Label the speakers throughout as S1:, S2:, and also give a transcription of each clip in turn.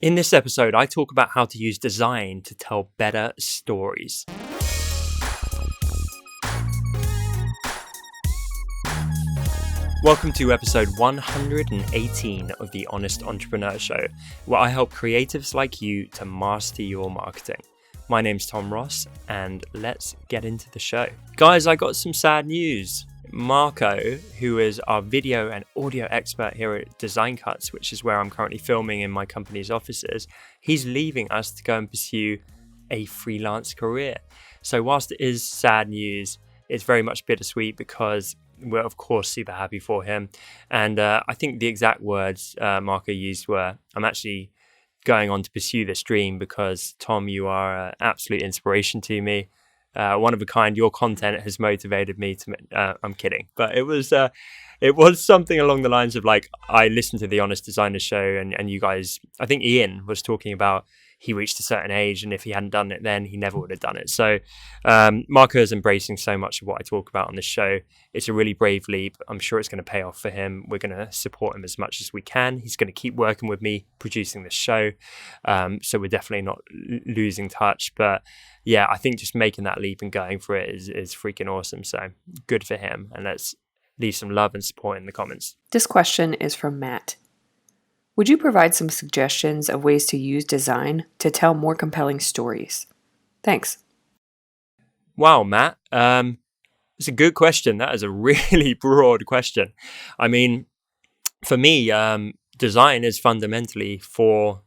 S1: In this episode, I talk about how to use design to tell better stories. Welcome to episode 118 of the Honest Entrepreneur Show, where I help creatives like you to master your marketing. My name's Tom Ross, and let's get into the show. Guys, I got some sad news. Marco, who is our video and audio expert here at Design Cuts, which is where I'm currently filming in my company's offices, he's leaving us to go and pursue a freelance career. So whilst it is sad news, it's very much bittersweet because we're of course super happy for him. And I think the exact words Marco used were, I'm actually going on to pursue this dream because Tom, you are an absolute inspiration to me. One of a kind. Your content has motivated me to. I'm kidding, but it was something along the lines of like I listened to the Honest Designer Show, and you guys. I think Ian was talking about he reached a certain age, and if he hadn't done it then, he never would have done it. So Marco is embracing so much of what I talk about on this show. It's a really brave leap. I'm sure it's going to pay off for him. We're going to support him as much as we can. He's going to keep working with me producing this show. So we're definitely not losing touch. But yeah, I think just making that leap and going for it is freaking awesome. So good for him. And let's leave some love and support in the comments.
S2: This question is from Matt. Would you provide some suggestions of ways to use design to tell more compelling stories? Thanks.
S1: Wow, Matt. It's a good question. That is a really broad question. I mean, for me, design is fundamentally for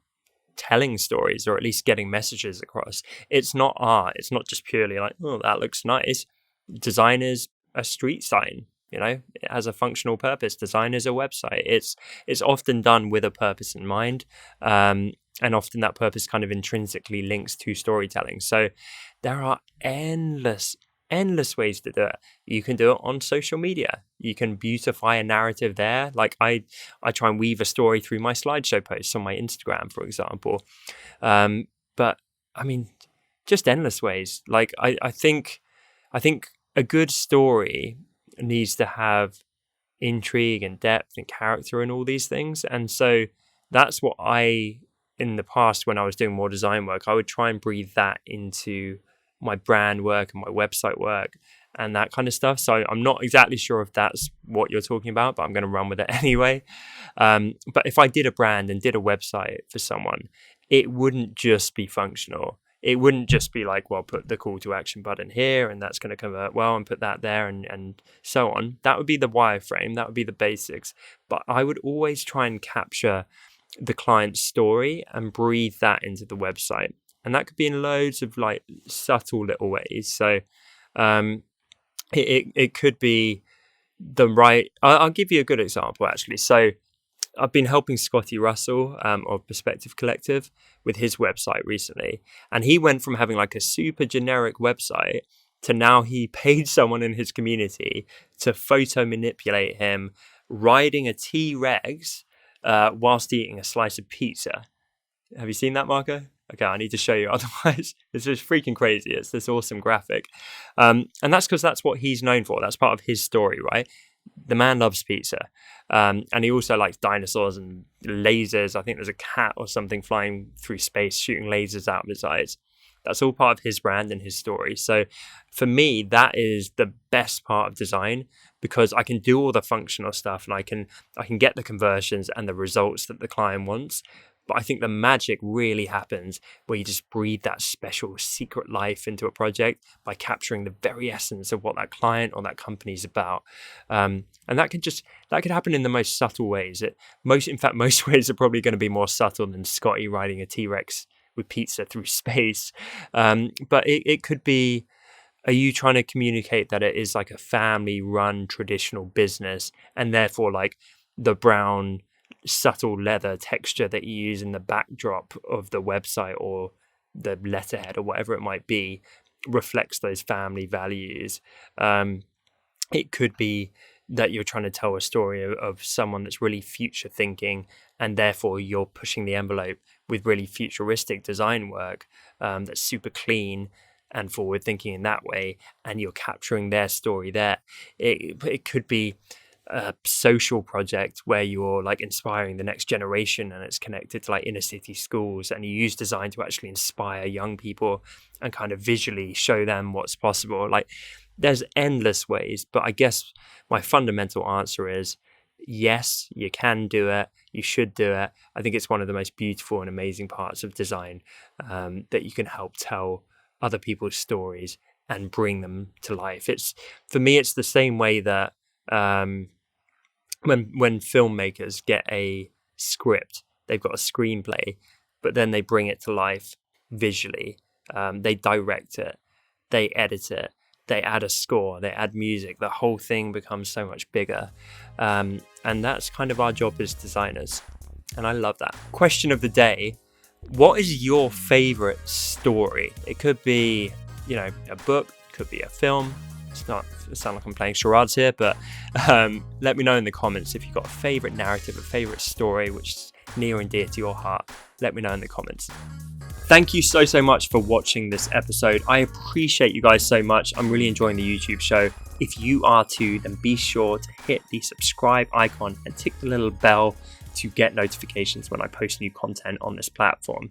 S1: telling stories, or at least getting messages across. It's not art. It's not just purely like, oh, that looks nice. Design is a street sign. You know, it has a functional purpose. Design is a website. It's often done with a purpose in mind, and often that purpose kind of intrinsically links to storytelling. So there are endless ways to do it. You can do it on social media. You can beautify a narrative there. Like I try and weave a story through my slideshow posts on my Instagram, for example. But I mean, just endless ways. Like I think a good story needs to have intrigue and depth and character and all these things. And so that's what in the past, when I was doing more design work, I would try and breathe that into my brand work and my website work and that kind of stuff. So I'm not exactly sure if that's what you're talking about, but I'm going to run with it anyway. But if I did a brand and did a website for someone, it wouldn't just be functional. It wouldn't just be like, well, put the call to action button here and that's going to convert well and put that there and so on. That would be the wireframe. That would be the basics. But I would always try and capture the client's story and breathe that into the website. And that could be in loads of like subtle little ways. So it could be the right... I'll give you a good example, actually. So I've been helping Scotty Russell of Perspective Collective with his website recently. And he went from having like a super generic website to now he paid someone in his community to photo manipulate him riding a T-Rex whilst eating a slice of pizza. Have you seen that, Marco? Okay, I need to show you. Otherwise, it's just freaking crazy. It's this awesome graphic. And that's because that's what he's known for. That's part of his story, right? The man loves pizza. And he also likes dinosaurs and lasers. I think there's a cat or something flying through space, shooting lasers out of his eyes. That's all part of his brand and his story. So for me, that is the best part of design because I can do all the functional stuff and I can get the conversions and the results that the client wants. But I think the magic really happens where you just breathe that special secret life into a project by capturing the very essence of what that client or that company is about. And that could happen in the most subtle ways. Most ways are probably going to be more subtle than Scotty riding a T-Rex with pizza through space. But it could be, are you trying to communicate that it is like a family-run traditional business and therefore like the brown subtle leather texture that you use in the backdrop of the website or the letterhead or whatever it might be reflects those family values. It could be that you're trying to tell a story of someone that's really future thinking and therefore you're pushing the envelope with really futuristic design work that's super clean and forward thinking in that way, and you're capturing their story there. It could be a social project where you're like inspiring the next generation and it's connected to like inner city schools, and you use design to actually inspire young people and kind of visually show them what's possible. Like there's endless ways, but I guess my fundamental answer is yes, you can do it. You should do it. I think it's one of the most beautiful and amazing parts of design, that you can help tell other people's stories and bring them to life. It's, for me, it's the same way that when filmmakers get a script, they've got a screenplay, but then they bring it to life visually. They direct it, they edit it, they add a score, they add music. The whole thing becomes so much bigger, and that's kind of our job as designers. And I love that. Question of the day: what is your favorite story? It could be, a book, could be a film. It's not sound like I'm playing charades here, but let me know in the comments if you've got a favorite narrative, a favorite story which is near and dear to your heart. Let me know in the comments. Thank you so much for watching this episode. I appreciate you guys so much. I'm really enjoying the YouTube show. If you are too, then be sure to hit the subscribe icon and tick the little bell to get notifications when I post new content on this platform.